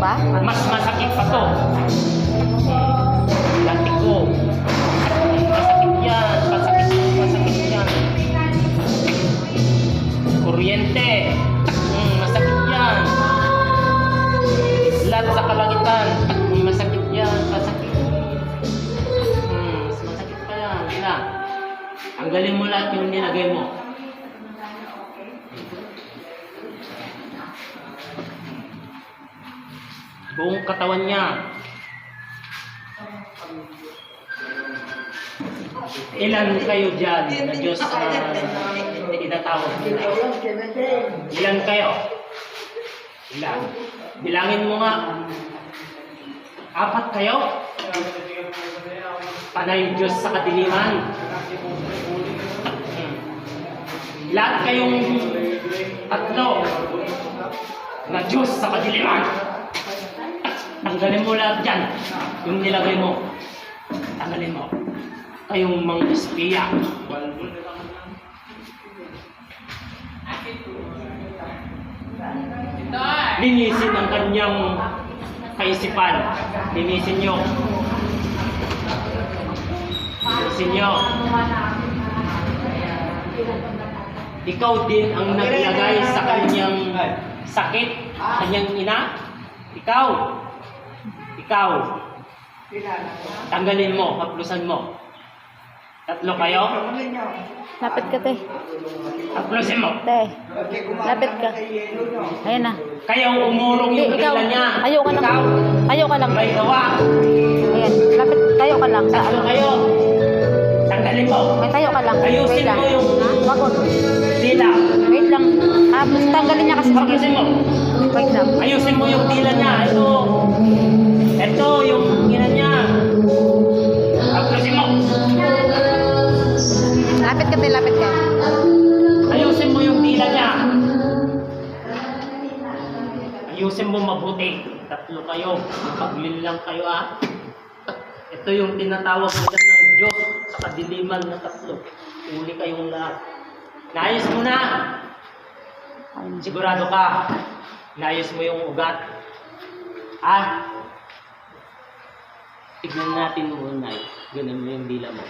ba? Mas masakit pa to. Dati ko. Masakit yan. Masakit yan. Kuryente. Masakit yan. Lahat sa kalangitan. Masakit yan. Masakit. Mas masakit pa yan. Wala. Tanggalin mo lahat yung nilagay mo. Buong katawan niya. Ilan kayo dyan na Diyos na tinatawag nila? Ilan kayo? Ilan? Bilangin mo nga. 4 kayo? Panay Diyos sa kadiliman. Lahat kayong 3 na Diyos sa kadiliman. Tanggalin mo lahat dyan. Yung nilagay mo. Tanggalin mo. Kayong mga espiya. Linisin ang kanyang kaisipan. Linisin nyo. Linisin nyo. Ikaw din ang naglagay sa kanyang sakit. Kanyang ina. Ikaw. Tanggalin mo, haplusan mo. 3 kayo? Lapit ka, te. Haplusin mo. Te, lapit ka. Ayan na. Kayo umurong yung Ikaw, dila niya. ayaw ka lang. Ikaw, Ayaw ka lang. may gawa. Ayan, lapit. Tayo ka lang. 3 kayo. Tanggalin mo. May tayo ka lang. Ayusin Wait lang. mo yung Wag. dila. Wait lang. Tanggalin niya kasi. Haplusin mo. Wait lang. Ayusin mo yung dila niya. Ito yung ina niya. Haplusin mo. Lapit ka, te. Lapit ka. Ayusin mo yung dila niya. Ayusin mo mabuti. 3 kayo. Paglil lang kayo Ito yung tinatawag nila ng Diyos sa kadiliman na 3. Uli kayong lahat. Naayos mo na. Sigurado ka. Naayos mo yung ugat. Tignan natin muna. Ganun mo yung dila mo.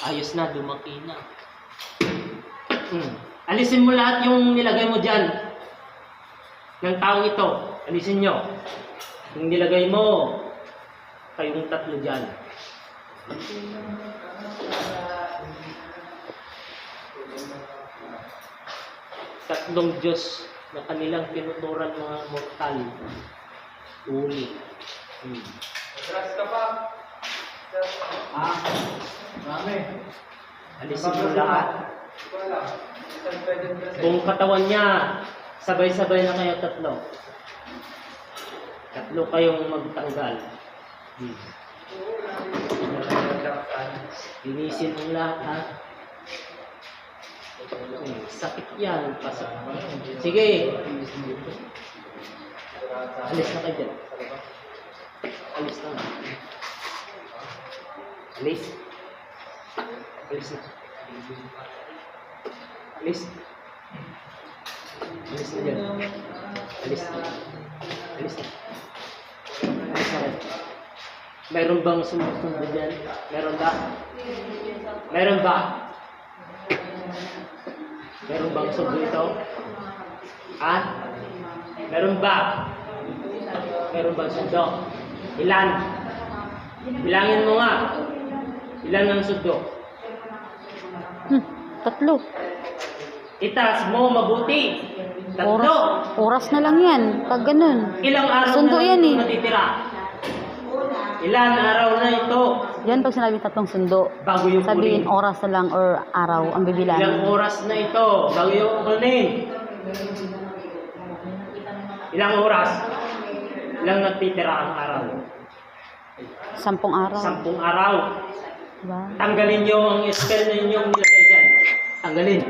Ayos na, lumaki na. Alisin mo lahat yung nilagay mo dyan. Ng taong ito. Alisin nyo. Yung nilagay mo. Kayong 3 dyan. Tatlong Diyos na kanilang tinuturan mga mortal. Uli. Atras ka pa. Mami. Alisin mo lahat. Wala. Isang pwede atras. Buong katawan niya. Sabay-sabay na kayo 3. 3 kayong magtanggal. Linisin ang lahat, sakit yan. Pasok. Sige. Alis na kayo dyan. Alis na. Alis. Alis na. Alis. Alis na dyan. Alis na. Alis na. Alis na rin. Meron bang sumusunod dyan? Meron ba? Meron ba? Meron bang subo ito? Meron ba? Meron bang sundo? Ilan? Bilangin mo nga. Ilan ang sundo? 3. Itaas mo mabuti. 3. Oras na lang yan. Pag ganun. Ilang araw Sundo na yan natitira? Ilan araw na ito? Yan pag sinabi 3 sundo. Bago yung Sabihin kunin. oras na lang or araw ang Ilang bibilan. oras na ito? Bago yung kunin. Ilang oras? Ilang natitira ang araw? 10 araw. 10 araw. Diba? Tanggalin nyo ang spell na inyong nilagay dyan. Tanggalin.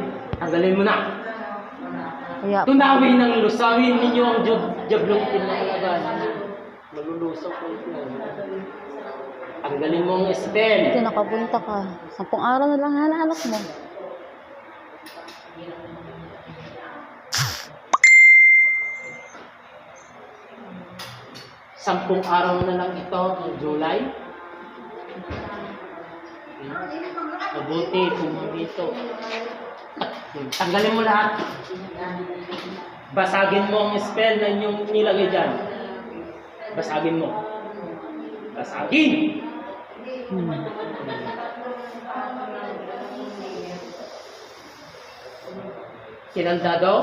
Tanggalin mo na. Kaya, Tunawin ng lusawin ninyo ang jablong pinakalaban. Malulusaw ko ito. Tanggalin mo ang spell. ito nakapunta ka. 10 araw na lang halahalak mo. 10 araw na lang ito ng July. Mabuti, pumamito. Tanggalin mo lahat. Basagin mo ang spell na inyong nilagay dyan. Basagin mo. Basagin! Kinandado?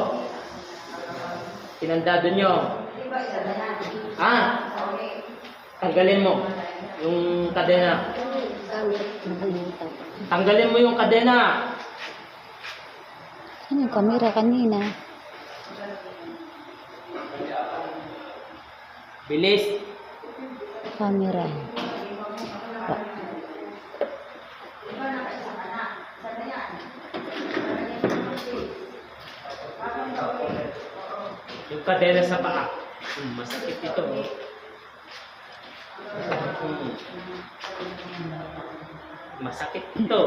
Kinandado nyo. Tanggalin mo yung kadena. Tanggalin mo yung kadena. Ano yung kamera kanina? Bilis. Kamera. Yung kadena sa paa. Masakit ito. Masakit ito.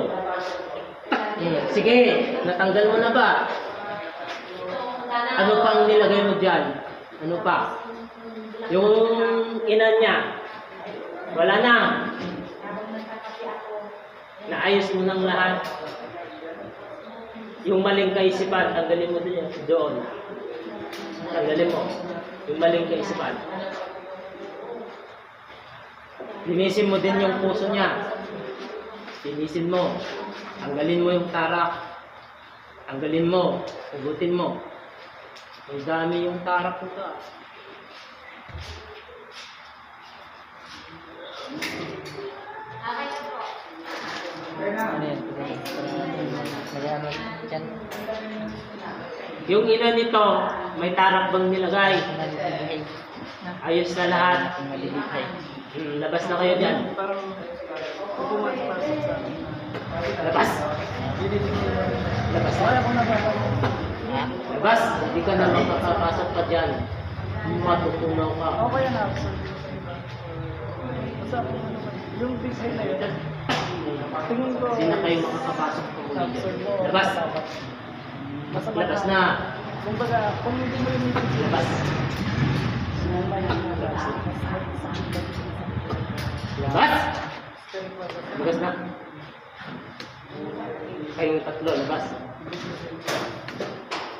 Sige, natanggal mo na ba? Ano pang nilagay mo dyan? Ano pa? Yung ina niya. Wala na. Naayos mo ng lahat. Yung maling kaisipan, tanggalin mo doon. Tanggalin mo. Yung maling kaisipan. Linisin mo din yung puso niya. Linisin mo. Tanggalin mo yung tarak. Tanggalin mo. Hugutin mo. Ang dami yung tarak nito. Yung ina nito, may tarak bang nilagay? Ayos na lahat. Labas na kayo dyan. Labas! Labas na. Labas! Hindi ka na makakapasok pa dyan. Matutunaw ka. Okay na. Basta yung design na yun. Tingin ko. Hindi na kayo makakapasok pa muna dyan. Labas! Labas na! Kumbaga, kung hindi mo yung design. Labas! Labas! Labas na! Kayong tatlo, labas.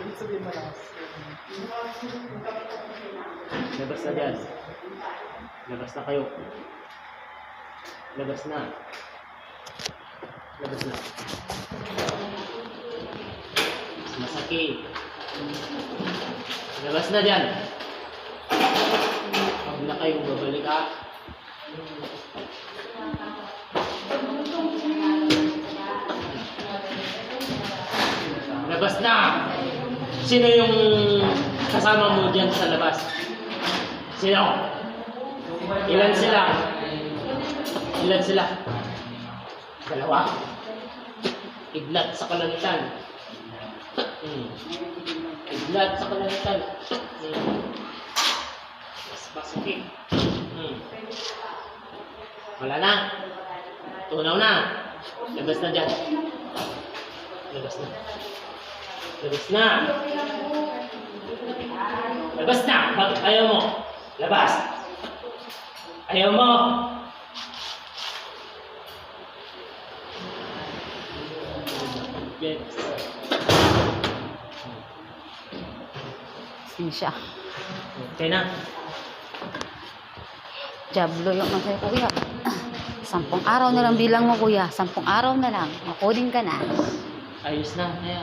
Ibig sabihin malakas. Labas na dyan. Labas na kayo. Labas na. Labas na. Masakit. Labas na dyan. Huwag na kayong babalik Labas na! Sino yung kasama mo dyan sa labas? Sino? Ilan sila? Ilan sila? Dalawa? Idlat sa kalangitan. Idlat sa kalangitan. Mas masakit. Wala na. Tunaw na. Labas na dyan. Labas na. Labas na. Labas na. Bakit ayaw mo? Labas. Ayaw mo. Siya. Okay na. Diablo yung masaya, kuya. 10 araw na lang bilang mo, kuya. 10 araw na lang. Makunin ka na. Ayos na. Kaya.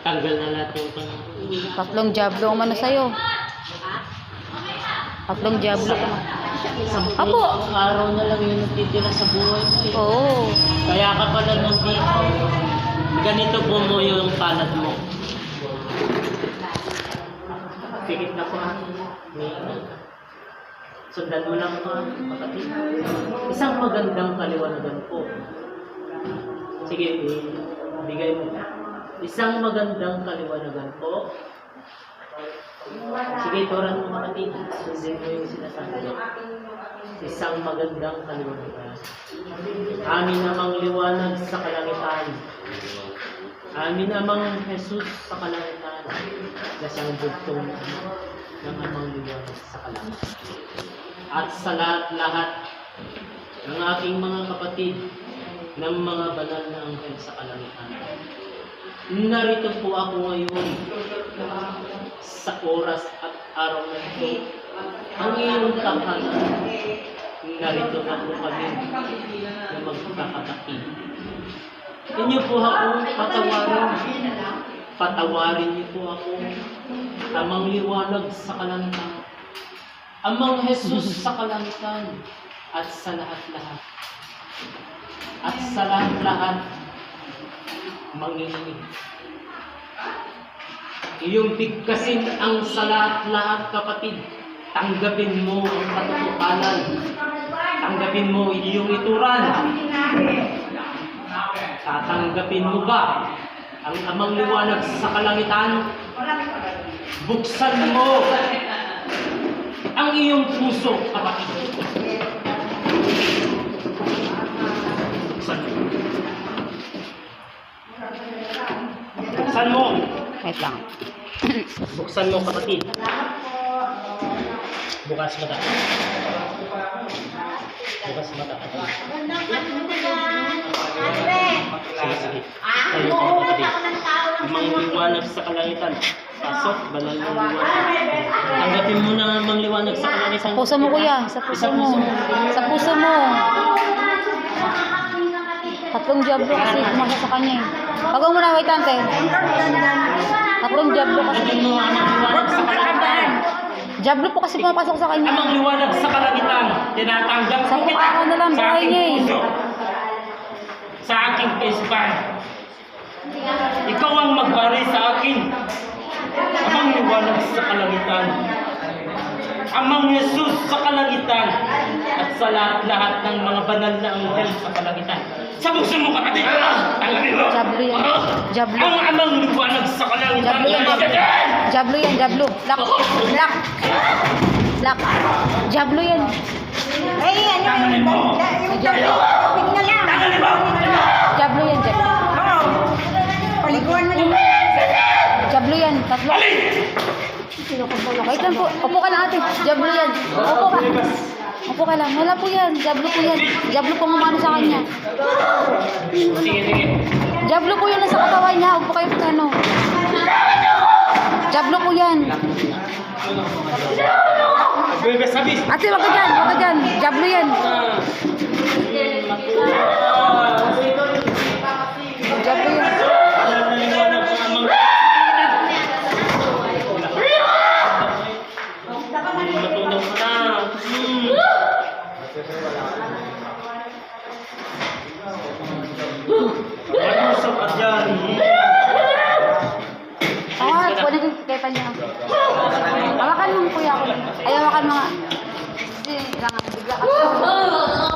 Tanggal na lahat yung 3 diablo ang mano sa'yo. 3 diablo ka man. Apo! Araw na lang yung nagtitira sa buhay mo. Oo. Kaya ka pala nandito. Ganito po mo yung palad mo. Pikit na po sundan mo lang kapatid. Isang magandang kaliwanagan po. Sige, bigay mo. Isang magandang kaliwanagan po. Sige, turan mo kapatid. Sundin mo yung sinasabi mo. Isang magandang kaliwanagan. Amin namang liwanag sa kalangitan. Amin namang Jesus sa kalangitan. Na siyang bugtong ng amang liwanag sa kalangitan. At sa lahat-lahat ng aking mga kapatid ng mga banal na anghel sa kalangitan. Narito po ako ngayon sa oras at araw na ito. Ang iyong tahanan. Narito na po kami na magkakatakin. Inyo po akong patawarin. Patawarin niyo po ako. Amang liwanag sa kalangitan. Amang Jesus sa kalangitan. At sa lahat-lahat. At sa lahat-lahat. Manginginig. Iyong bigkasin ang sa lahat-lahat, kapatid. Tanggapin mo ang katotohanan. Tanggapin mo iyong ituran. Tatanggapin mo ba ang amang liwanag sa kalangitan? Buksan mo ang iyong puso, kapatid. Buksan mo. Buksan mo. Wait lang. Buksan mo, kapatid. Bukas mata. Bukas mata. Sige, sige. Tayo ka, kapatid. Amang liwanag sa kalangitan. Pasok, banal na liwanag. Tanggapin mo na amang liwanag sa kalangitan. Puso mo, kuya. Sa puso mo. Sa puso mo. Tatlong diablo kasi kumasa sa kanya eh. Pag mo na, wait ante. Tatlong diablo kasi. Tanggapin mo amang liwanag sa kalangitan. Diablo po kasi pumapasok sa kanya. Amang liwanag sa kalangitan. Tinatanggap ko Sampung kita araw na lang, sa buhay aking niya eh. puso. Sa aking kaisipan. Ikaw ang magbari sa akin. Amang liwanag sa kalangitan. Amang Jesus sa kalangitan. At sa lahat-lahat ng mga banal na anghel sa kalangitan. Sa puso mo, kapatid! Tanggapin mo! Diablo yan. Diablo. Ang amang liwanag sa kalangitan. Diablo yan, diablo. Diablo yan, diablo. Lock. Lock. Lock. Diablo yan. Tanganin mo! Diablo. Tanganin mo! Diablo yan, diablo. Paliguan mo yung Diablo yan, tatlo. Alin! Wait lang po. Upo ka lang ate. Diablo yan. Upo ka. Upo ka lang. Wala po yan. Diablo po yan. Diablo po umano sa kanya. Sige, sige. Diablo po yun nasa katawan niya. Upo kayo po ano. Diablo po yan. Sabi! Ate, wag ka dyan. Wag ka dyan. Diablo yan. Diablo yan. Matulog ka na. Mag-usap ka dyan. Ah, pwede ko kikita niya. Hawakan mo kuya ko. Ay, hawakan mga. Kasi, kailangan bigla ka.